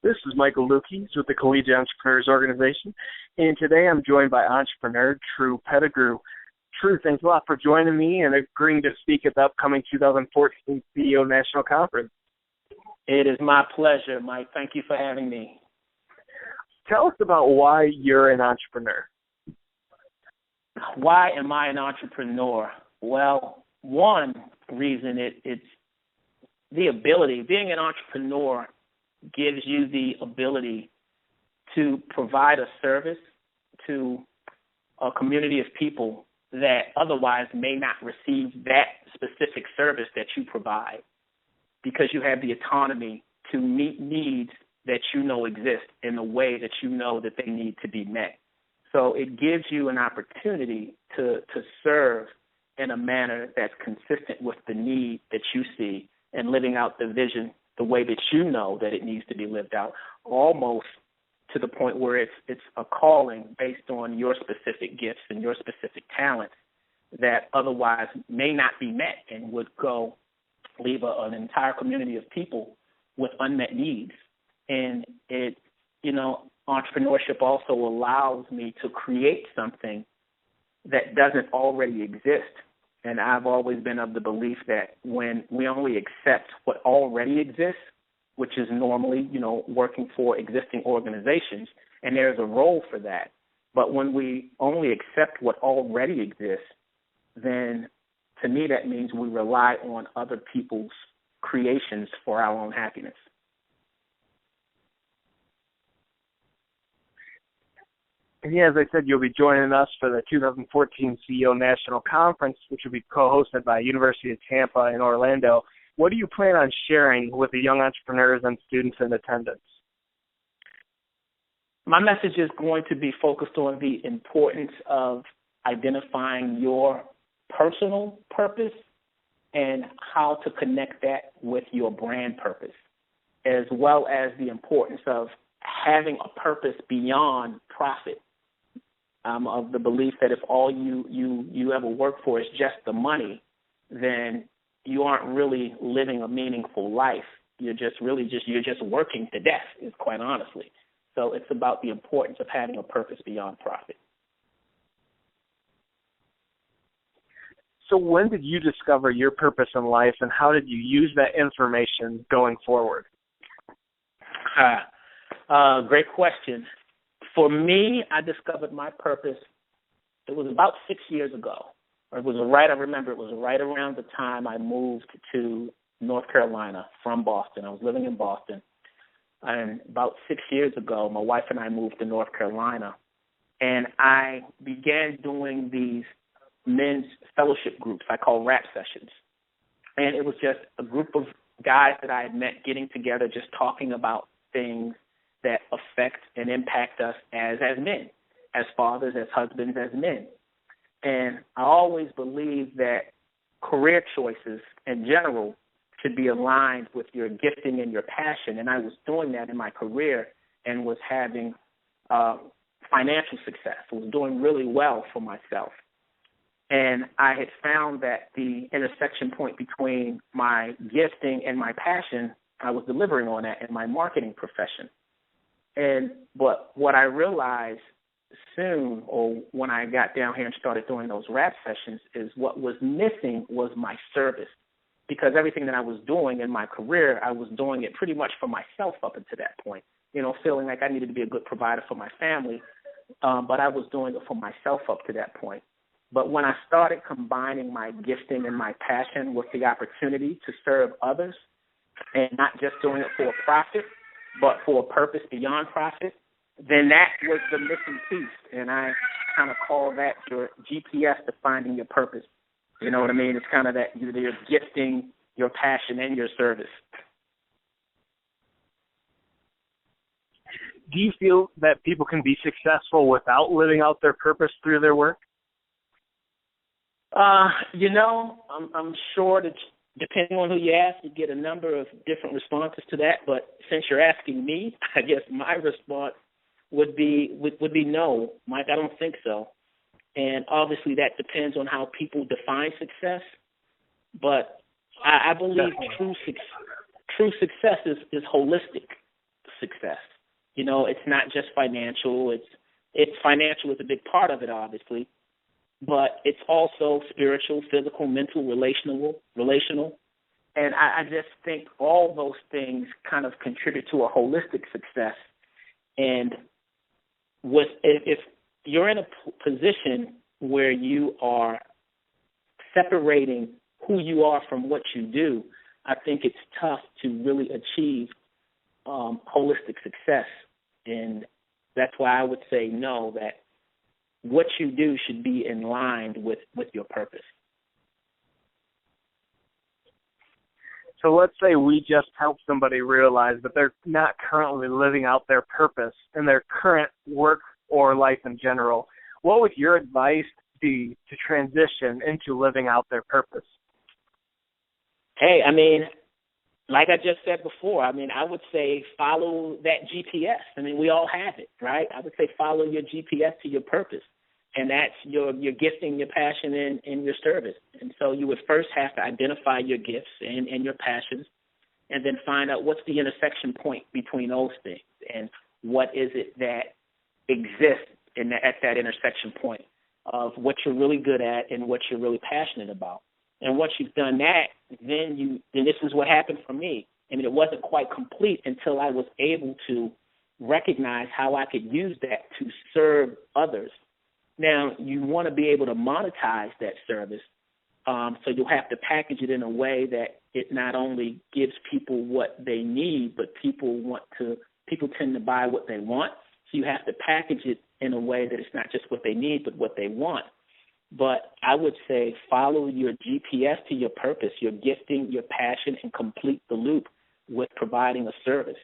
This is Michael Luchies with the Collegiate Entrepreneurs Organization, and today I'm joined by entrepreneur Tru Pettigrew. Tru, thanks a lot for joining me and agreeing to speak at the upcoming 2014 CEO National Conference. It is my pleasure, Mike. Thank you for having me. Tell us about why you're an entrepreneur. Why am I an entrepreneur? Well, one reason it's the ability. Being an entrepreneur gives you the ability to provide a service to a community of people that otherwise may not receive that specific service that you provide, because you have the autonomy to meet needs that you know exist in the way that you know that they need to be met. So it gives you an opportunity to serve in a manner that's consistent with the need that you see and living out the vision the way that you know that it needs to be lived out, almost to the point where it's a calling based on your specific gifts and your specific talents that otherwise may not be met and would leave an entire community of people with unmet needs. And entrepreneurship also allows me to create something that doesn't already exist. And I've always been of the belief that when we only accept what already exists, which is normally, working for existing organizations, and there's a role for that. But when we only accept what already exists, then to me that means we rely on other people's creations for our own happiness. And yeah, as I said, you'll be joining us for the 2014 CEO National Conference, which will be co-hosted by University of Tampa in Orlando. What do you plan on sharing with the young entrepreneurs and students in attendance? My message is going to be focused on the importance of identifying your personal purpose and how to connect that with your brand purpose, as well as the importance of having a purpose beyond profit. I'm of the belief that if all you ever work for is just the money, then you aren't really living a meaningful life. You're just working to death, is quite honestly. So it's about the importance of having a purpose beyond profit. So when did you discover your purpose in life, and how did you use that information going forward? Great question. For me, I discovered my purpose, it was about 6 years ago. I remember it was right around the time I moved to North Carolina from Boston. I was living in Boston. And about 6 years ago, my wife and I moved to North Carolina. And I began doing these men's fellowship groups I call rap sessions. And it was just a group of guys that I had met getting together, just talking about things that affect and impact us as men, as fathers, as husbands, as men. And I always believed that career choices in general should be aligned with your gifting and your passion. And I was doing that in my career and was having financial success. I was doing really well for myself. And I had found that the intersection point between my gifting and my passion, I was delivering on that in my marketing profession. But what I realized soon, or when I got down here and started doing those rap sessions, is what was missing was my service. Because everything that I was doing in my career, I was doing it pretty much for myself up until that point, feeling like I needed to be a good provider for my family, but I was doing it for myself up to that point. But when I started combining my gifting and my passion with the opportunity to serve others, and not just doing it for a profit, but for a purpose beyond profit, then that was the missing piece. And I kind of call that your GPS to finding your purpose. You know what I mean? It's kind of that you're gifting, your passion, and your service. Do you feel that people can be successful without living out their purpose through their work? I'm sure that depending on who you ask, you get a number of different responses to that. But since you're asking me, I guess my response would be no, Mike. I don't think so. And obviously that depends on how people define success. But I believe true success is holistic. success. You know, it's not just financial. It's financial is a big part of it, obviously, but it's also spiritual, physical, mental, relational. And I just think all those things kind of contribute to a holistic success. And if you're in a position where you are separating who you are from what you do, I think it's tough to really achieve holistic success. And that's why I would say no, that what you do should be in line with your purpose. So let's say we just help somebody realize that they're not currently living out their purpose in their current work or life in general. What would your advice be to transition into living out their purpose? Hey, I mean, like I just said before, I mean, I would say follow that GPS. I mean, we all have it, right? I would say follow your GPS to your purpose, and that's your gifting, your passion, and your service. And so you would first have to identify your gifts and your passions, and then find out what's the intersection point between those things, and what is it that exists at that intersection point of what you're really good at and what you're really passionate about. And once you've done that, then this is what happened for me. I mean, it wasn't quite complete until I was able to recognize how I could use that to serve others. Now, you want to be able to monetize that service, so you'll have to package it in a way that it not only gives people what they need, but people tend to buy what they want. So you have to package it in a way that it's not just what they need, but what they want. But I would say follow your GPS to your purpose, your gifting, your passion, and complete the loop with providing a service.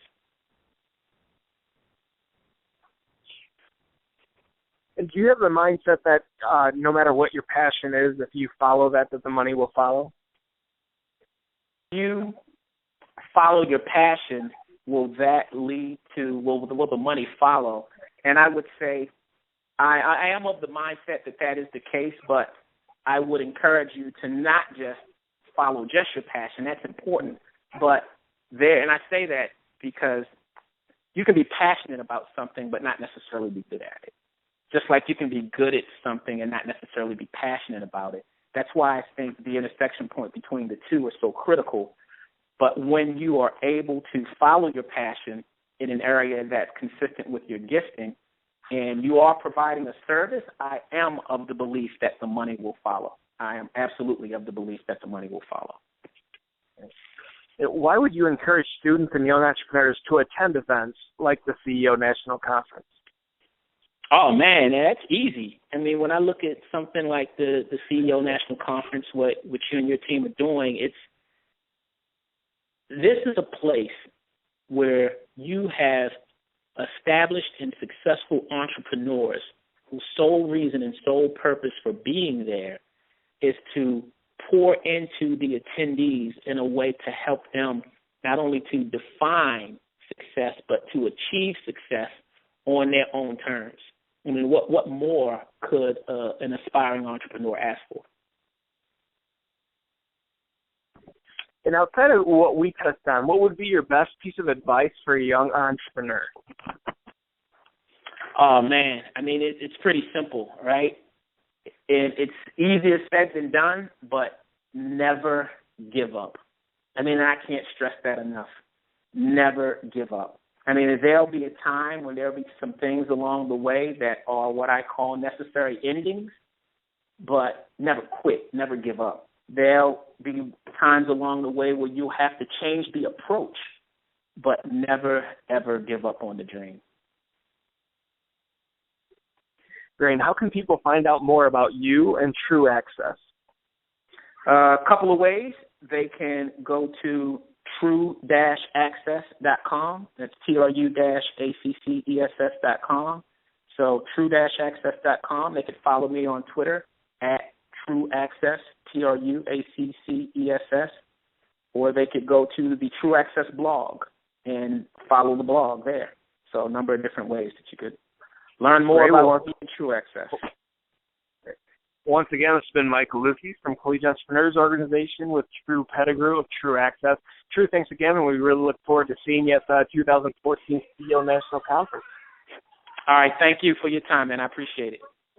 And do you have the mindset that no matter what your passion is, if you follow that the money will follow? You follow your passion, will that lead to, will the money follow? And I would say I am of the mindset that is the case, but I would encourage you to not just follow just your passion. That's important. But and I say that because you can be passionate about something but not necessarily be good at it. Just like you can be good at something and not necessarily be passionate about it. That's why I think the intersection point between the two is so critical. But when you are able to follow your passion in an area that's consistent with your gifting, and you are providing a service, I am of the belief that the money will follow. I am absolutely of the belief that the money will follow. Why would you encourage students and young entrepreneurs to attend events like the CEO National Conference? Oh, man, that's easy. I mean, when I look at something like the CEO National Conference, what you and your team are doing, this is a place where you have established and successful entrepreneurs whose sole reason and sole purpose for being there is to pour into the attendees in a way to help them not only to define success, but to achieve success on their own terms. I mean, what more could an aspiring entrepreneur ask for? And outside of what we touched on, what would be your best piece of advice for a young entrepreneur? Oh, man. I mean, it's pretty simple, right? It's easier said than done, but never give up. I mean, I can't stress that enough. Never give up. I mean, there'll be a time when there'll be some things along the way that are what I call necessary endings, but never quit, never give up. There'll be times along the way where you'll have to change the approach, but never, ever give up on the dream. Great. How can people find out more about you and Tru Access? A couple of ways. They can go to tru-access.com. That's tru-access.com. So tru-access.com. They could follow me on Twitter at Tru Access, TRUACCESS, or they could go to the Tru Access blog and follow the blog there. So a number of different ways that you could learn more about Tru Access. Once again, it's been Michael Luchies from Collegiate Entrepreneurs Organization with Tru Pettigrew of Tru Access. Tru, thanks again, and we really look forward to seeing you at the 2014 CEO National Conference. All right. Thank you for your time, man. I appreciate it.